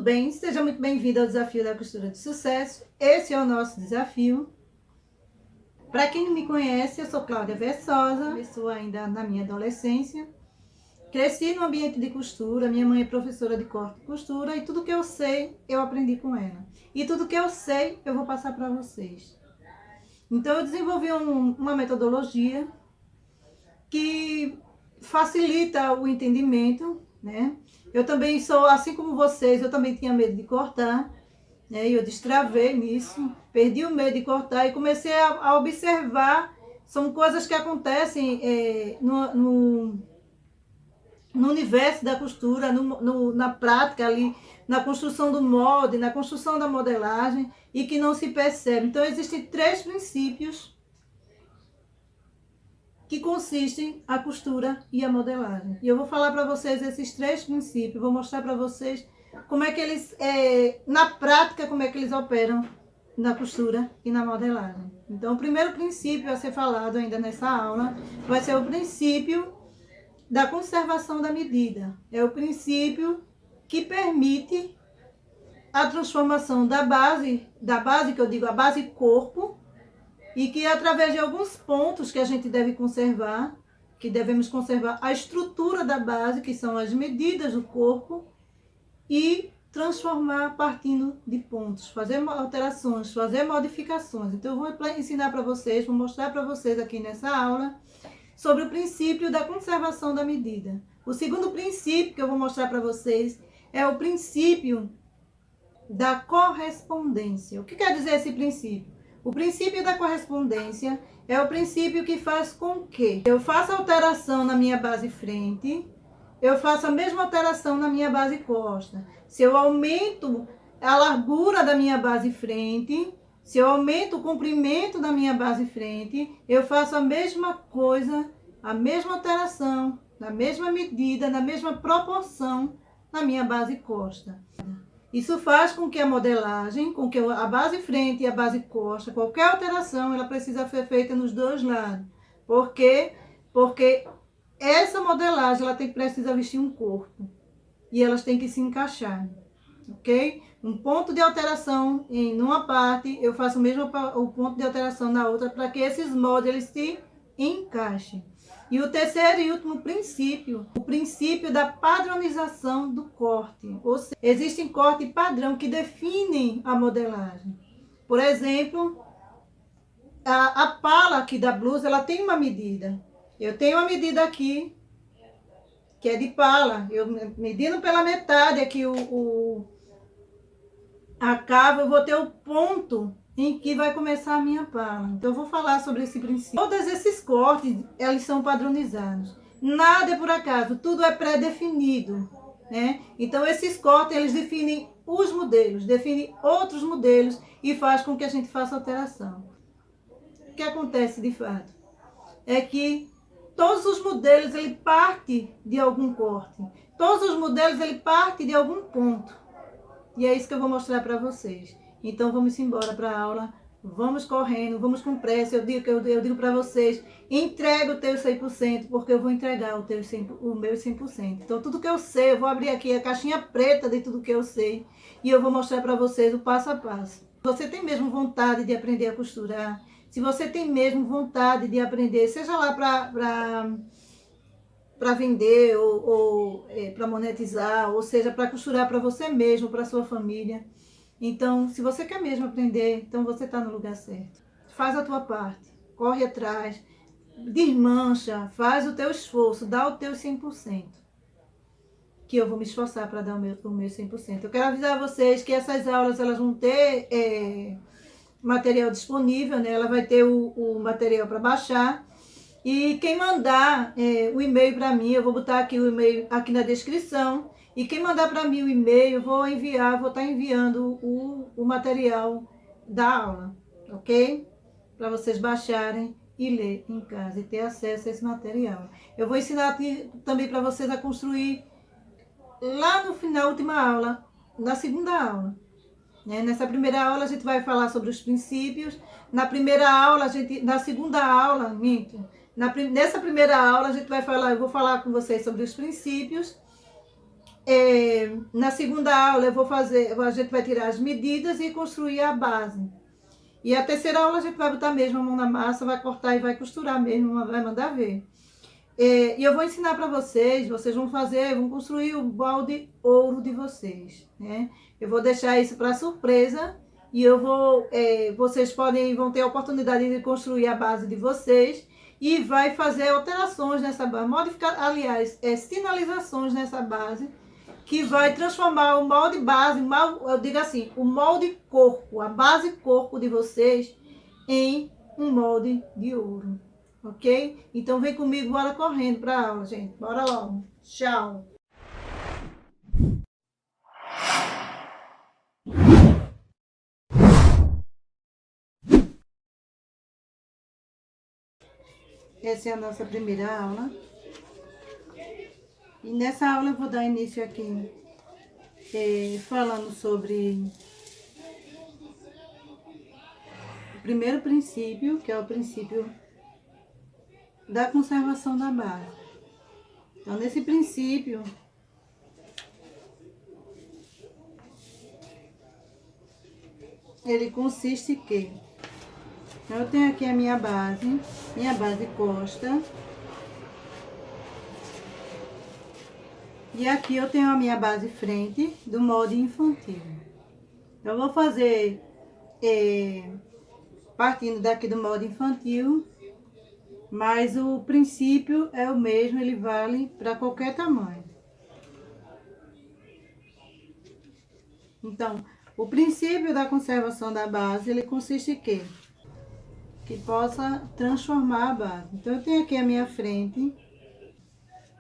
bem? Seja muito bem-vindo ao Desafio da Costura de Sucesso. Esse é o nosso desafio. Para quem não me conhece, eu sou Cláudia Versosa, estou ainda na minha adolescência. Cresci no ambiente de costura, minha mãe é professora de corte e costura e tudo que eu sei, eu aprendi com ela. E tudo que eu sei, eu vou passar para vocês. Então eu desenvolvi uma metodologia que facilita o entendimento, né? Eu também sou, assim como vocês, eu também tinha medo de cortar, né? E eu destravei nisso, perdi o medo de cortar e comecei a observar. São coisas que acontecem no universo da costura, na prática ali, na construção do molde, na construção da modelagem e que não se percebe. Então existem 3 princípios que consistem a costura e a modelagem. E eu vou falar para vocês esses 3 princípios, vou mostrar para vocês como é que eles, na prática, como é que eles operam na costura e na modelagem. Então, o primeiro princípio a ser falado ainda nessa aula vai ser o princípio da conservação da medida. É o princípio que permite a transformação da base que eu digo, a base corpo, e que através de alguns pontos que a gente deve conservar, que devemos conservar a estrutura da base, que são as medidas do corpo, e transformar partindo de pontos, fazer alterações, fazer modificações. Então eu vou ensinar para vocês, vou mostrar para vocês aqui nessa aula, sobre o princípio da conservação da medida. O segundo princípio que eu vou mostrar para vocês é o princípio da correspondência. O que quer dizer esse princípio? O princípio da correspondência é o princípio que faz com que eu faça alteração na minha base frente, eu faço a mesma alteração na minha base costa. Se eu aumento a largura da minha base frente, se eu aumento o comprimento da minha base frente, eu faço a mesma coisa, a mesma alteração, na mesma medida, na mesma proporção na minha base costa. Isso faz com que a modelagem, com que a base frente e a base costa, qualquer alteração, ela precisa ser feita nos 2 lados. Por quê? Porque essa modelagem, ela precisa vestir um corpo. E elas têm que se encaixar. Ok? Um ponto de alteração em uma parte, eu faço o mesmo o ponto de alteração na outra, para que esses moldes eles se encaixem. E o terceiro e último princípio, o princípio da padronização do corte. Ou seja, existem cortes padrão que definem a modelagem. Por exemplo, a pala aqui da blusa, ela tem uma medida. Eu tenho uma medida aqui, que é de pala. Eu medindo pela metade aqui a cava, eu vou ter o ponto em que vai começar a minha pala. Então eu vou falar sobre esse princípio. Todos esses cortes, eles são padronizados. Nada é por acaso, tudo é pré-definido, né? Então esses cortes, eles definem os modelos, definem outros modelos e faz com que a gente faça alteração. O que acontece de fato é que todos os modelos, ele parte de algum corte. Todos os modelos, ele parte de algum ponto. E é isso que eu vou mostrar para vocês. Então vamos embora para a aula, vamos correndo, vamos com pressa. Eu digo para vocês, entrega o teu 100%, porque eu vou entregar o meu 100%. Então tudo que eu sei, eu vou abrir aqui a caixinha preta de tudo que eu sei e eu vou mostrar para vocês o passo a passo. Se você tem mesmo vontade de aprender a costurar, se você tem mesmo vontade de aprender, seja lá para vender ou para monetizar, ou seja, para costurar para você mesmo, para sua família. Então, se você quer mesmo aprender, então você está no lugar certo. Faz a tua parte, corre atrás, desmancha, faz o teu esforço, dá o teu 100%. Que eu vou me esforçar para dar o meu 100%. Eu quero avisar vocês que essas aulas, elas vão ter material disponível, né? Ela vai ter o material para baixar. E quem mandar o e-mail para mim, eu vou botar aqui o e-mail aqui na descrição. E quem mandar para mim o e-mail, eu vou estar enviando o material da aula, ok? Para vocês baixarem e ler em casa e ter acesso a esse material. Eu vou ensinar aqui também para vocês a construir lá no final, na última aula, na segunda aula. Né? Nessa primeira aula a gente vai falar sobre os princípios. Na segunda aula, minto. Nessa primeira aula a gente vai falar, eu vou falar com vocês sobre os princípios. Na segunda aula a gente vai tirar as medidas e construir a base. E a terceira aula a gente vai botar mesmo a mão na massa, vai cortar e vai costurar mesmo, vai mandar ver. E eu vou ensinar para vocês vão construir o balde ouro de vocês, né? Eu vou deixar isso para surpresa e vocês vão ter a oportunidade de construir a base de vocês e vai fazer alterações nessa base, sinalizações nessa base, que vai transformar o molde base, eu digo assim, o molde corpo, a base corpo de vocês em um molde de ouro. Ok? Então vem comigo, bora correndo para a aula, gente. Bora logo. Tchau. Essa é a nossa primeira aula. E nessa aula eu vou dar início aqui falando sobre o primeiro princípio, que é o princípio da conservação da base. Então, nesse princípio, ele consiste em que eu tenho aqui a minha base costa. E aqui eu tenho a minha base frente do molde infantil. Eu vou fazer partindo daqui do molde infantil, mas o princípio é o mesmo, ele vale para qualquer tamanho. Então, o princípio da conservação da base, ele consiste em quê? Que possa transformar a base. Então, eu tenho aqui a minha frente.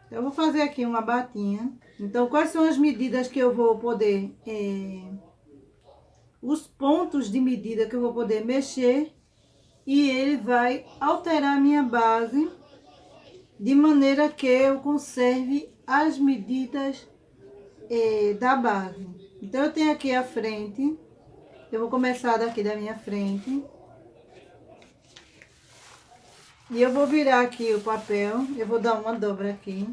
Eu vou fazer aqui uma batinha. Então, quais são as medidas que eu vou poder... os pontos de medida que eu vou poder mexer. E ele vai alterar a minha base de maneira que eu conserve as medidas da base. Então, eu tenho aqui a frente. Eu vou começar daqui da minha frente. E eu vou virar aqui o papel. Eu vou dar uma dobra aqui.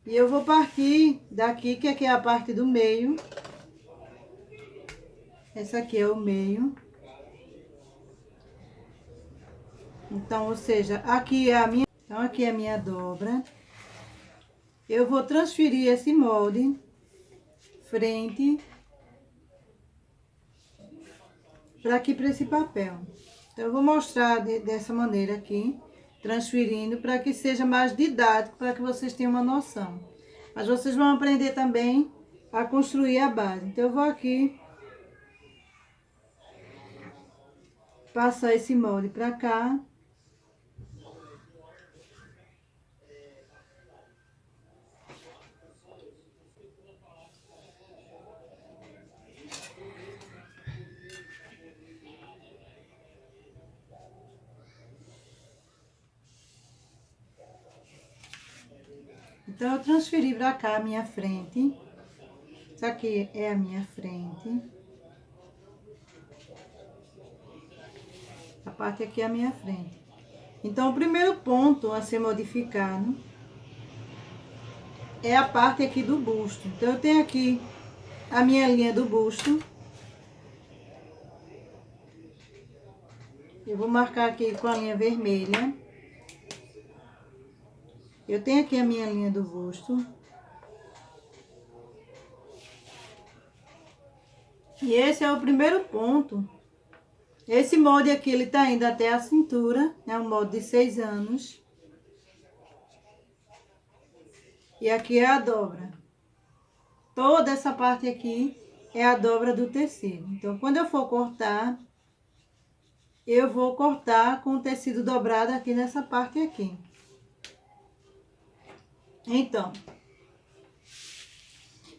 E eu vou partir daqui, que aqui é a parte do meio. Essa aqui é o meio. Então, ou seja, aqui é a minha... Então, aqui é a minha dobra. Eu vou transferir esse molde frente para aqui, para esse papel. Então, eu vou mostrar dessa maneira aqui, transferindo, para que seja mais didático, para que vocês tenham uma noção. Mas vocês vão aprender também a construir a base. Então, eu vou aqui passar esse molde para cá. Então, eu transferi para cá a minha frente. Isso aqui é a minha frente. A parte aqui é a minha frente. Então, o primeiro ponto a ser modificado é a parte aqui do busto. Então, eu tenho aqui a minha linha do busto. Eu vou marcar aqui com a linha vermelha. Eu tenho aqui a minha linha do busto. E esse é o primeiro ponto. Esse molde aqui, ele tá indo até a cintura. É um molde de 6 anos. E aqui é a dobra. Toda essa parte aqui é a dobra do tecido. Então, quando eu for cortar, eu vou cortar com o tecido dobrado aqui nessa parte aqui. Então,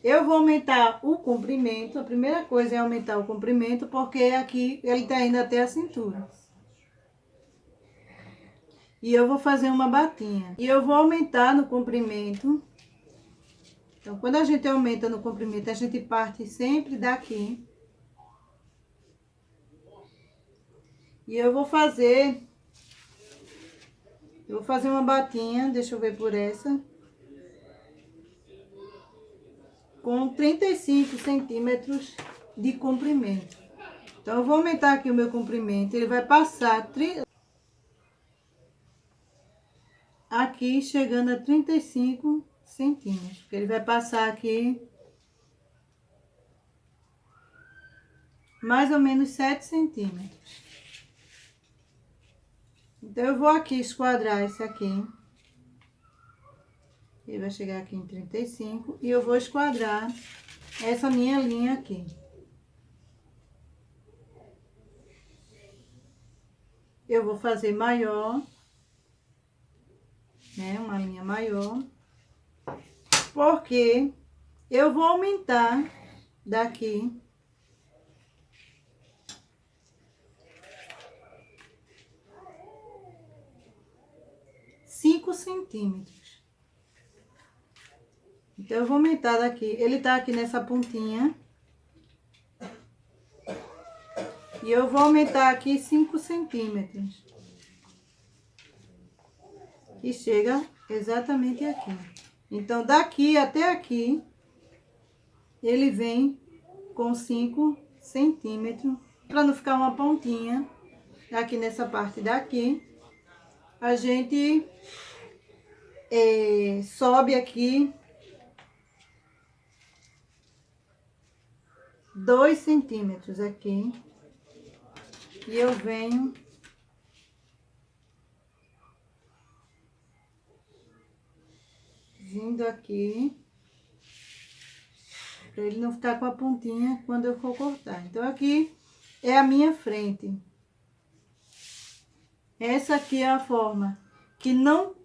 eu vou aumentar o comprimento. A primeira coisa é aumentar o comprimento, porque aqui ele tá indo até a cintura. E eu vou fazer uma batinha. E eu vou aumentar no comprimento. Então, quando a gente aumenta no comprimento, a gente parte sempre daqui. E eu vou fazer Eu vou fazer uma batinha, deixa eu ver por essa. Com 35 centímetros de comprimento. Então, eu vou aumentar aqui o meu comprimento. Ele vai passar aqui, chegando a 35 centímetros. Ele vai passar aqui mais ou menos 7 centímetros. Então, eu vou aqui esquadrar esse aqui. Ele vai chegar aqui em 35 e eu vou esquadrar essa minha linha aqui. Eu vou fazer maior, né? Uma linha maior. Porque eu vou aumentar daqui 5 centímetros. Então, eu vou aumentar daqui. Ele tá aqui nessa pontinha. E eu vou aumentar aqui 5 centímetros. Que chega exatamente aqui. Então, daqui até aqui, ele vem com 5 centímetros. Para não ficar uma pontinha aqui nessa parte daqui, a gente sobe aqui 2 centímetros aqui. E eu venho vindo aqui, para ele não ficar com a pontinha quando eu for cortar. Então, aqui é a minha frente. Essa aqui é a forma que não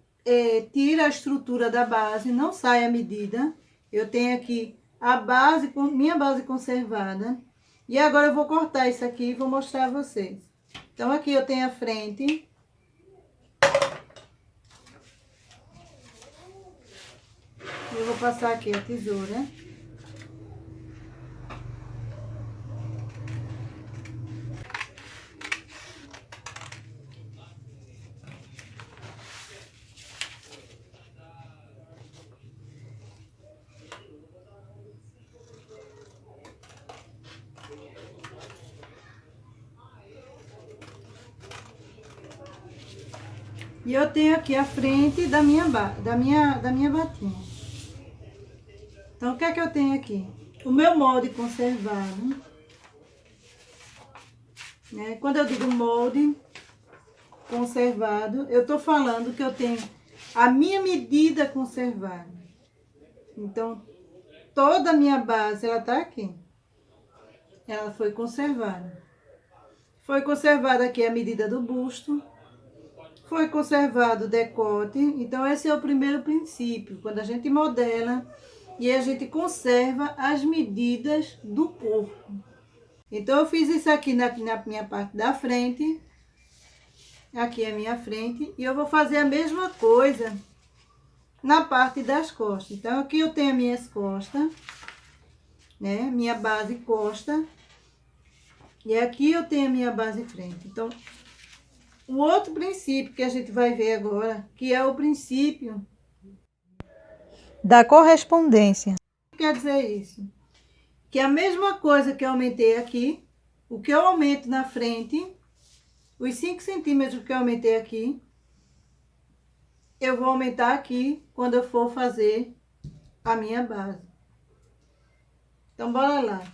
tira a estrutura da base, não sai a medida. Eu tenho aqui a base, minha base conservada. E agora eu vou cortar isso aqui e vou mostrar a vocês. Então, aqui eu tenho a frente. Eu vou passar aqui a tesoura. E eu tenho aqui a frente da minha batinha. Então, o que é que eu tenho aqui? O meu molde conservado. Né? Quando eu digo molde conservado, eu tô falando que eu tenho a minha medida conservada. Então, toda a minha base, ela tá aqui. Ela foi conservada. Foi conservada aqui a medida do busto. Foi conservado o decote. Então, esse é o primeiro princípio. Quando a gente modela e a gente conserva as medidas do corpo. Então, eu fiz isso aqui na minha parte da frente. Aqui é a minha frente. E eu vou fazer a mesma coisa na parte das costas. Então, aqui eu tenho as minhas costas, né? Minha base costa. E aqui eu tenho a minha base frente. Então, o outro princípio que a gente vai ver agora, que é o princípio da correspondência. O que quer dizer isso? Que a mesma coisa que eu aumentei aqui, o que eu aumento na frente, os 5 centímetros que eu aumentei aqui, eu vou aumentar aqui quando eu for fazer a minha base. Então, bora lá.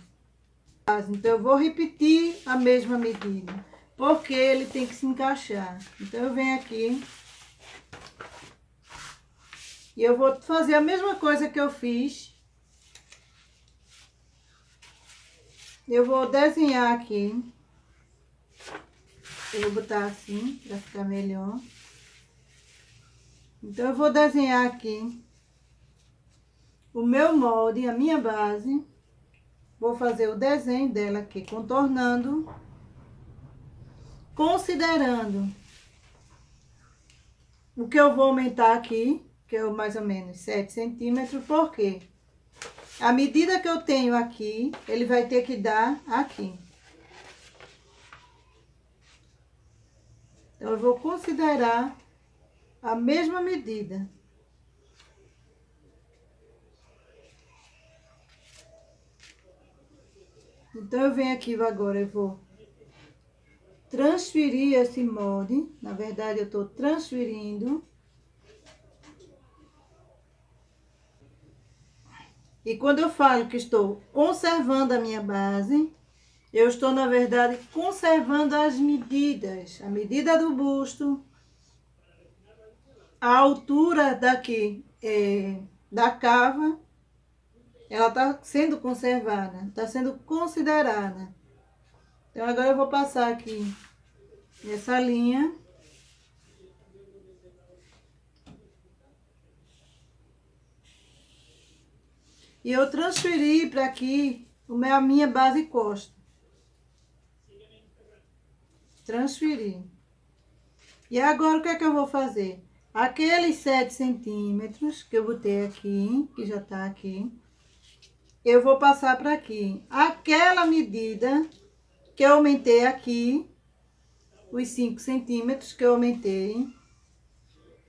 Então, eu vou repetir a mesma medida, porque ele tem que se encaixar. Então, eu venho aqui e eu vou fazer a mesma coisa que eu fiz. Eu vou desenhar aqui. Eu vou botar assim, para ficar melhor. Então, eu vou desenhar aqui o meu molde, a minha base. Vou fazer o desenho dela aqui, contornando, considerando o que eu vou aumentar aqui, que é mais ou menos 7 centímetros, porque a medida que eu tenho aqui, ele vai ter que dar aqui. Então, eu vou considerar a mesma medida. Então, eu venho aqui agora, eu vou transferir esse molde. Na verdade, eu estou transferindo. E quando eu falo que estou conservando a minha base, eu estou, na verdade, conservando as medidas. A medida do busto, a altura daqui, da cava, ela está sendo conservada, está sendo considerada. Então, agora eu vou passar aqui essa linha. E eu transferi para aqui a minha base costa. Transferi. E agora o que é que eu vou fazer? Aqueles 7 centímetros que eu botei aqui, que já tá aqui, eu vou passar para aqui. Aquela medida que eu aumentei aqui, os 5 centímetros que eu aumentei.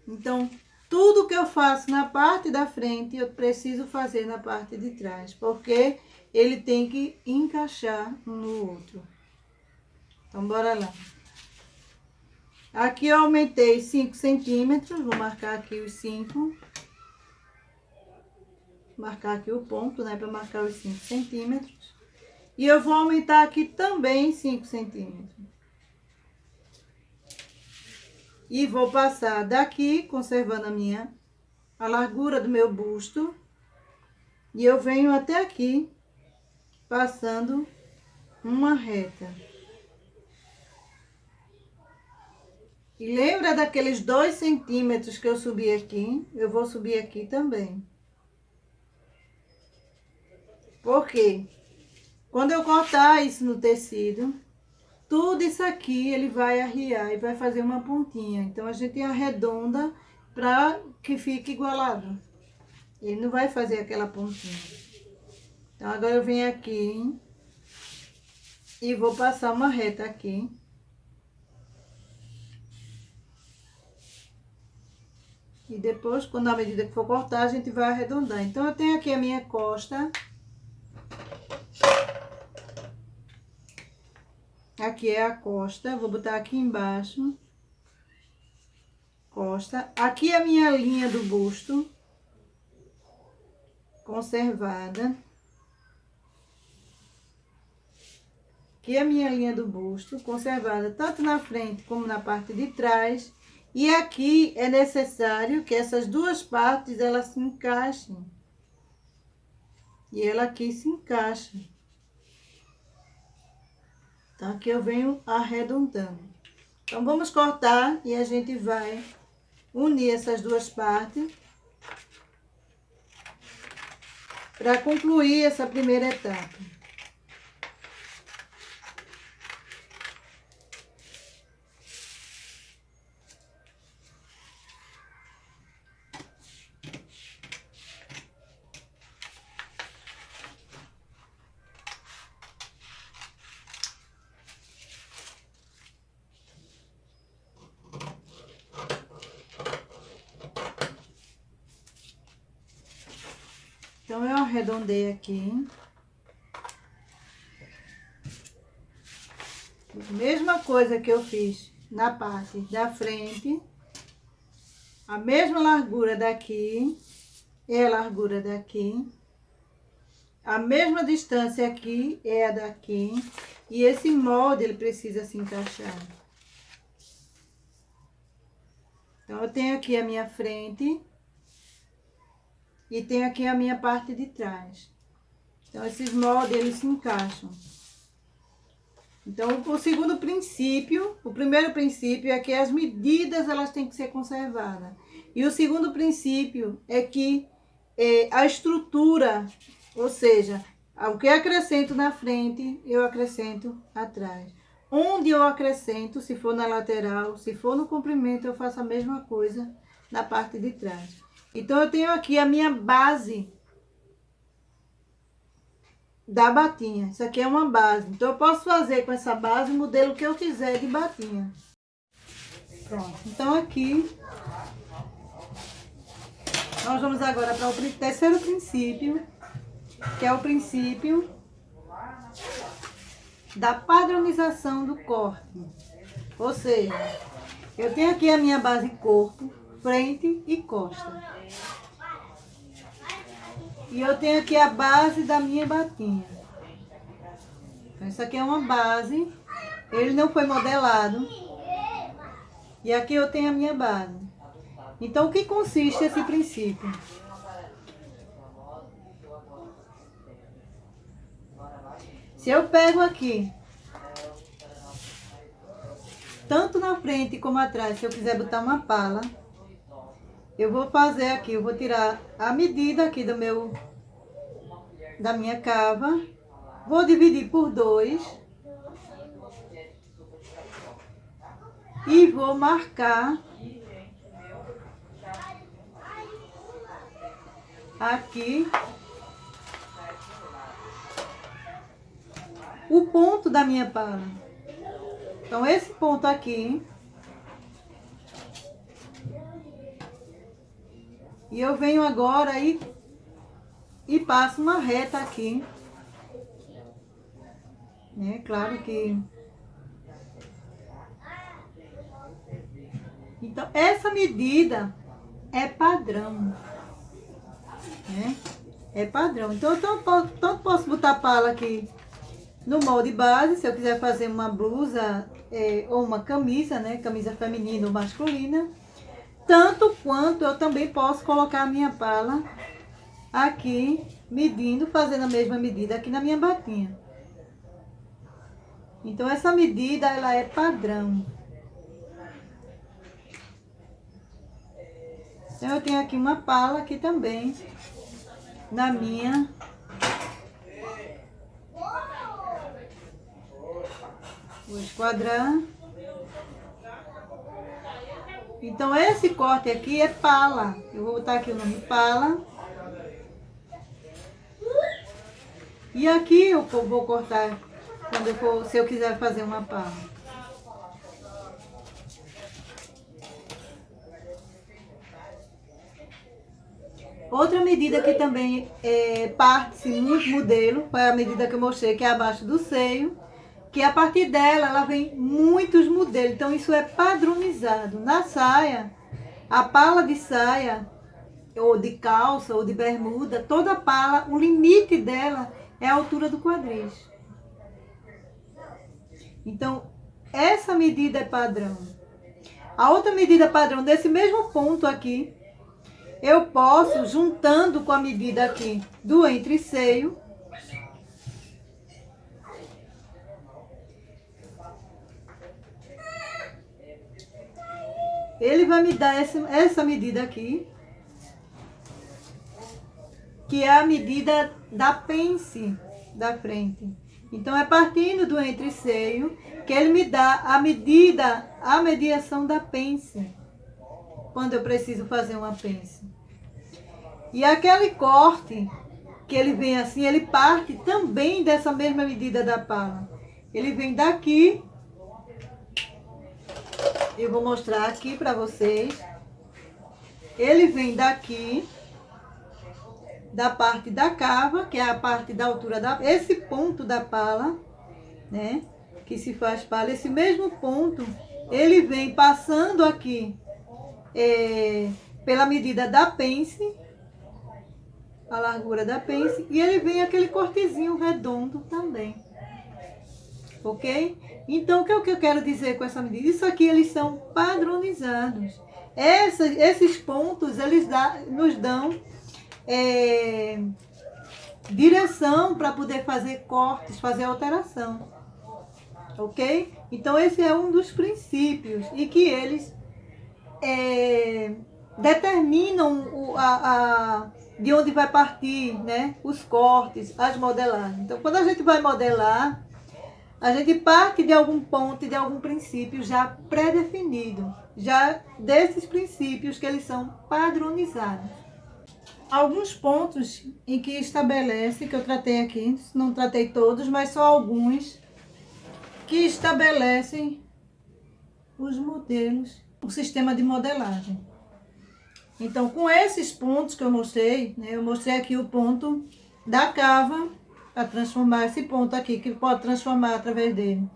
Então, tudo que eu faço na parte da frente, eu preciso fazer na parte de trás, porque ele tem que encaixar um no outro. Então, bora lá. Aqui eu aumentei 5 centímetros, vou marcar aqui os 5. Marcar aqui o ponto, né, para marcar os 5 centímetros. E eu vou aumentar aqui também 5 centímetros. E vou passar daqui, conservando a largura do meu busto. E eu venho até aqui, passando uma reta. E lembra daqueles 2 centímetros que eu subi aqui? Eu vou subir aqui também. Por quê? Quando eu cortar isso no tecido, tudo isso aqui ele vai arriar e vai fazer uma pontinha. Então, a gente arredonda para que fique igualado. Ele não vai fazer aquela pontinha. Então, agora eu venho aqui e vou passar uma reta aqui. E depois, quando à medida que for cortar, a gente vai arredondar. Então, eu tenho aqui a minha costa. Aqui é a costa, vou botar aqui embaixo. Costa. Aqui é a minha linha do busto. Conservada. Aqui é a minha linha do busto, conservada tanto na frente como na parte de trás. E aqui é necessário que essas duas partes, elas se encaixem. E ela aqui se encaixa. Então, aqui eu venho arredondando. Então, vamos cortar e a gente vai unir essas duas partes para concluir essa primeira etapa. Então, eu arredondei aqui. Mesma coisa que eu fiz na parte da frente. A mesma largura daqui é a largura daqui. A mesma distância aqui é a daqui. E esse molde, ele precisa se encaixar. Então, eu tenho aqui a minha frente. E tem aqui a minha parte de trás. Então, esses moldes, eles se encaixam. Então, o segundo princípio, o primeiro princípio é que as medidas, elas têm que ser conservadas. E o segundo princípio é que a estrutura, ou seja, o que eu acrescento na frente, eu acrescento atrás. Onde eu acrescento, se for na lateral, se for no comprimento, eu faço a mesma coisa na parte de trás. Então, eu tenho aqui a minha base da batinha. Isso aqui é uma base. Então, eu posso fazer com essa base o modelo que eu quiser de batinha. Pronto. Então, aqui Nós vamos agora para o terceiro princípio, que é o princípio da padronização do corte. Ou seja, eu tenho aqui a minha base corpo, frente e costa. E eu tenho aqui a base da minha batinha. Então, isso aqui é uma base, ele não foi modelado. E aqui eu tenho a minha base. Então, o que consiste esse princípio? Se eu pego aqui, tanto na frente como atrás, se eu quiser botar uma pala, eu vou fazer aqui, eu vou tirar a medida aqui da minha cava, vou dividir por 2 e vou marcar aqui o ponto da minha pala. Então, esse ponto aqui, e eu venho agora e passo uma reta aqui, né? Claro que... Então, essa medida é padrão, né? É padrão. Então, eu tanto posso botar pala aqui no molde base, se eu quiser fazer uma blusa ou uma camisa, né? Camisa feminina ou masculina. Tanto quanto eu também posso colocar a minha pala aqui, medindo, fazendo a mesma medida aqui na minha batinha. Então, essa medida, ela é padrão. Então, eu tenho aqui uma pala aqui também, na minha... Vou esquadrar. Então, esse corte aqui é pala. Eu vou botar aqui o nome pala. E aqui eu vou cortar quando se eu quiser fazer uma pala. Outra medida que também parte-se muito modelo, foi a medida que eu mostrei, que é abaixo do seio, que a partir dela, ela vem muitos modelos. Então, isso é padronizado. Na saia, a pala de saia, ou de calça, ou de bermuda, toda pala, o limite dela é a altura do quadris. Então, essa medida é padrão. A outra medida padrão desse mesmo ponto aqui, eu posso, juntando com a medida aqui do entre-seio, ele vai me dar essa medida aqui, que é a medida da pence da frente. Então, é partindo do entre-seio que ele me dá a mediação da pence, quando eu preciso fazer uma pence. E aquele corte, que ele vem assim, ele parte também dessa mesma medida da pala. Ele vem daqui, eu vou mostrar aqui para vocês. Ele vem daqui, da parte da cava, que é a parte da altura esse ponto da pala, né? Que se faz pala, esse mesmo ponto, ele vem passando aqui pela medida da pence, a largura da pence, e ele vem aquele cortezinho redondo também. Ok? Então, o que eu quero dizer com essa medida? Isso aqui, eles são padronizados. Esses pontos, eles nos dão direção para poder fazer cortes, fazer alteração. Ok? Então, esse é um dos princípios e que eles determinam de onde vai partir, né, os cortes, as modelagens. Então, quando a gente vai modelar, a gente parte de algum ponto e de algum princípio já pré-definido, já desses princípios que eles são padronizados. Alguns pontos em que estabelece, que eu tratei aqui, não tratei todos, mas só alguns, que estabelecem os modelos, o sistema de modelagem. Então, com esses pontos que eu mostrei, né, eu mostrei aqui o ponto da cava, para transformar esse ponto aqui, que pode transformar através dele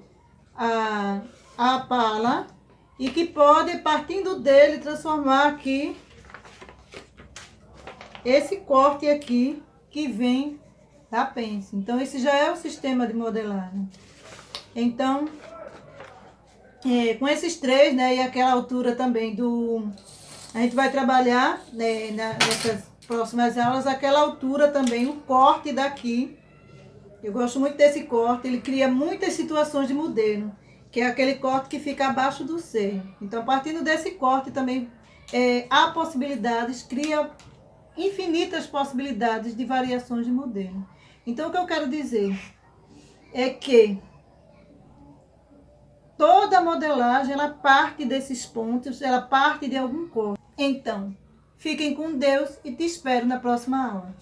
a pala, e que pode, partindo dele, transformar aqui esse corte aqui, que vem da pence. Então, esse já é o sistema de modelagem. Então, com esses três, né, e aquela altura também a gente vai trabalhar, né, nessas próximas aulas, aquela altura também, o corte daqui. Eu gosto muito desse corte, ele cria muitas situações de modelo, que é aquele corte que fica abaixo do seio. Então, partindo desse corte também, há possibilidades, cria infinitas possibilidades de variações de modelo. Então, o que eu quero dizer é que toda modelagem, ela parte desses pontos, ela parte de algum corte. Então, fiquem com Deus e te espero na próxima aula.